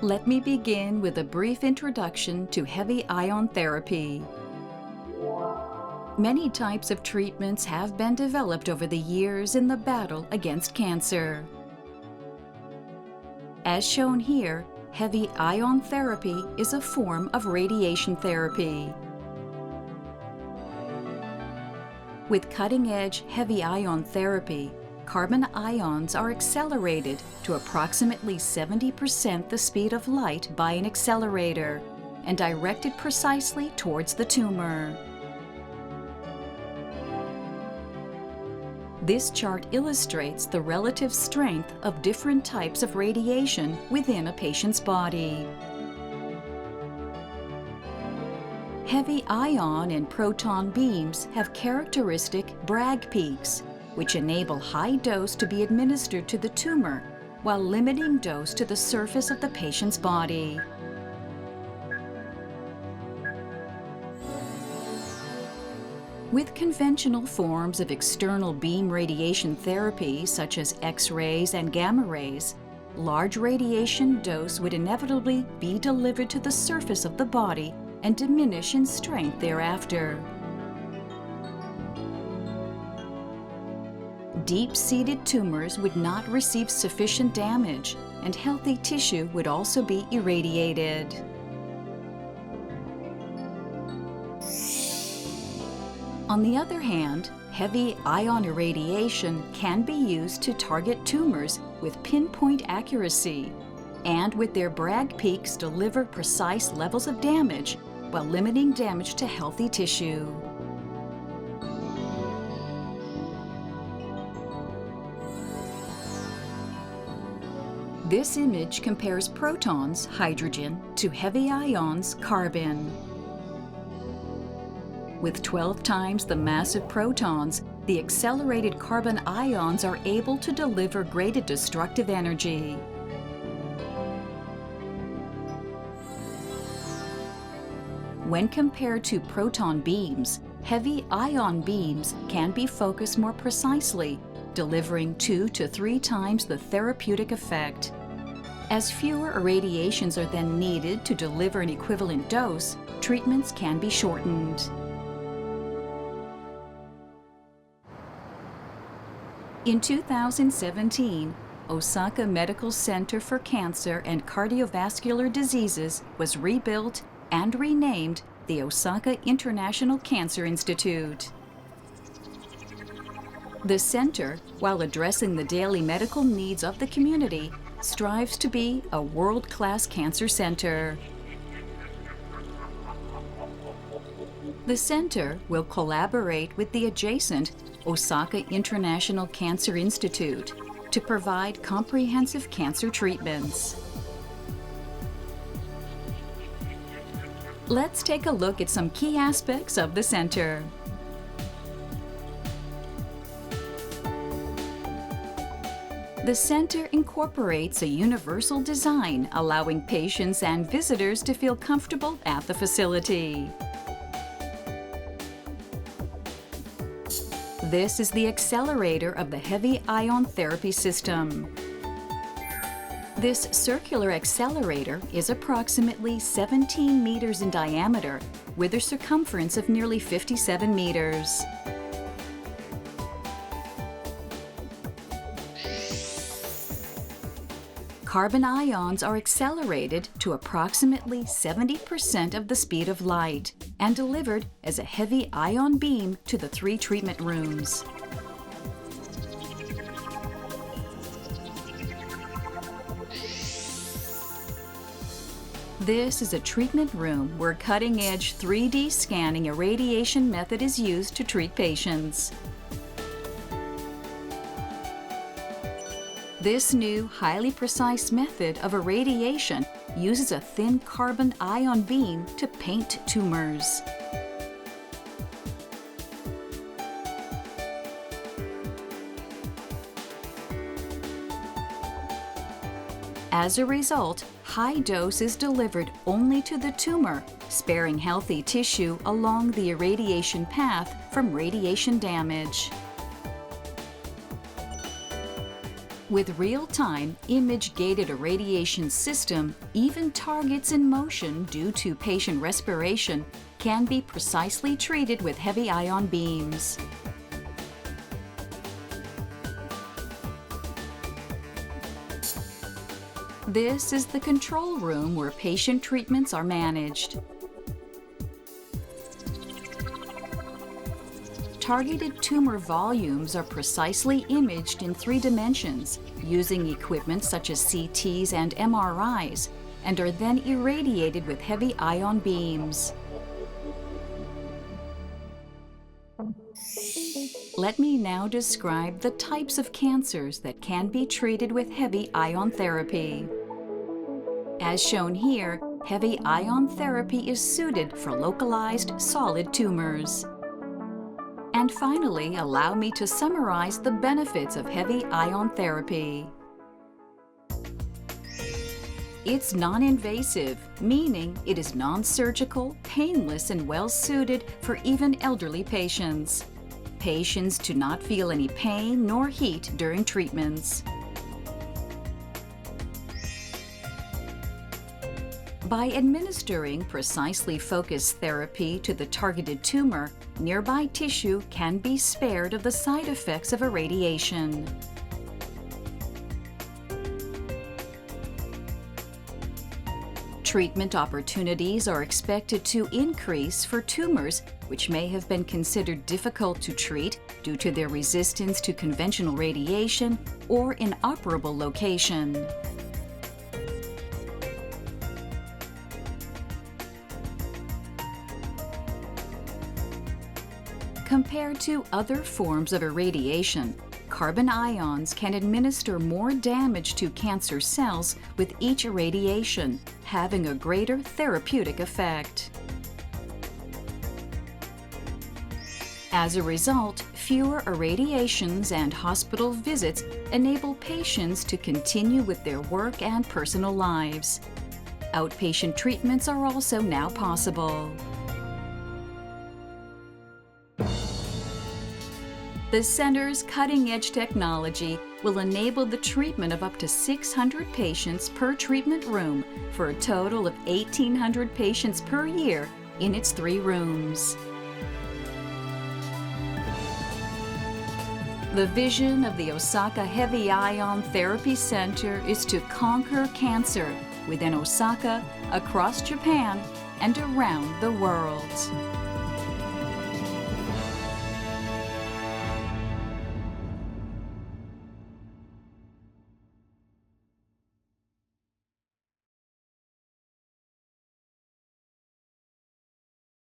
Let me begin with a brief introduction to heavy ion therapy. Many types of treatments have been developed over the years in the battle against cancer. As shown here, heavy ion therapy is a form of radiation therapy. With cutting-edge heavy ion therapy, carbon ions are accelerated to approximately 70% the speed of light by an accelerator and directed precisely towards the tumor. This chart illustrates the relative strength of different types of radiation within a patient's body. Heavy ion and proton beams have characteristic Bragg peaks, which enable high dose to be administered to the tumor while limiting dose to the surface of the patient's body. With conventional forms of external beam radiation therapy, such as X-rays and gamma rays, large radiation dose would inevitably be delivered to the surface of the body and diminish in strength thereafter. Deep-seated tumors would not receive sufficient damage, and healthy tissue would also be irradiated. On the other hand, heavy ion irradiation can be used to target tumors with pinpoint accuracy, and with their Bragg peaks deliver precise levels of damage while limiting damage to healthy tissue. This image compares protons, hydrogen, to heavy ions, carbon. With 12 times the mass of protons, the accelerated carbon ions are able to deliver greater destructive energy. When compared to proton beams, heavy ion beams can be focused more precisely, delivering 2 to 3 times the therapeutic effect. As fewer irradiations are then needed to deliver an equivalent dose, treatments can be shortened. In 2017, Osaka Medical Center for Cancer and Cardiovascular Diseases was rebuilt and renamed the Osaka International Cancer Institute. The center, while addressing the daily medical needs of the community, strives to be a world-class cancer center. The center will collaborate with the adjacent Osaka International Cancer Institute to provide comprehensive cancer treatments. Let's take a look at some key aspects of the center. The center incorporates a universal design, allowing patients and visitors to feel comfortable at the facility. This is the accelerator of the heavy ion therapy system. This circular accelerator is approximately 17 meters in diameter, with a circumference of nearly 57 meters. Carbon ions are accelerated to approximately 70% of the speed of light and delivered as a heavy ion beam to the 3 treatment rooms. This is a treatment room where cutting-edge 3D scanning irradiation method is used to treat patients. This new, highly precise method of irradiation uses a thin carbon ion beam to paint tumors. As a result, high dose is delivered only to the tumor, sparing healthy tissue along the irradiation path from radiation damage. With real-time, image-gated irradiation system, even targets in motion due to patient respiration can be precisely treated with heavy ion beams. This is the control room where patient treatments are managed. Targeted tumor volumes are precisely imaged in 3 dimensions using equipment such as CTs and MRIs, and are then irradiated with heavy ion beams. Let me now describe the types of cancers that can be treated with heavy ion therapy. As shown here, heavy ion therapy is suited for localized solid tumors. And finally, allow me to summarize the benefits of heavy ion therapy. It's non-invasive, meaning it is non-surgical, painless, and well-suited for even elderly patients. Patients do not feel any pain nor heat during treatments. By administering precisely focused therapy to the targeted tumor, nearby tissue can be spared of the side effects of irradiation. Treatment opportunities are expected to increase for tumors which may have been considered difficult to treat due to their resistance to conventional radiation or inoperable location. Compared to other forms of irradiation, carbon ions can administer more damage to cancer cells with each irradiation, having a greater therapeutic effect. As a result, fewer irradiations and hospital visits enable patients to continue with their work and personal lives. Outpatient treatments are also now possible. The center's cutting-edge technology will enable the treatment of up to 600 patients per treatment room for a total of 1,800 patients per year in its 3 rooms. The vision of the Osaka Heavy Ion Therapy Center is to conquer cancer within Osaka, across Japan, and around the world.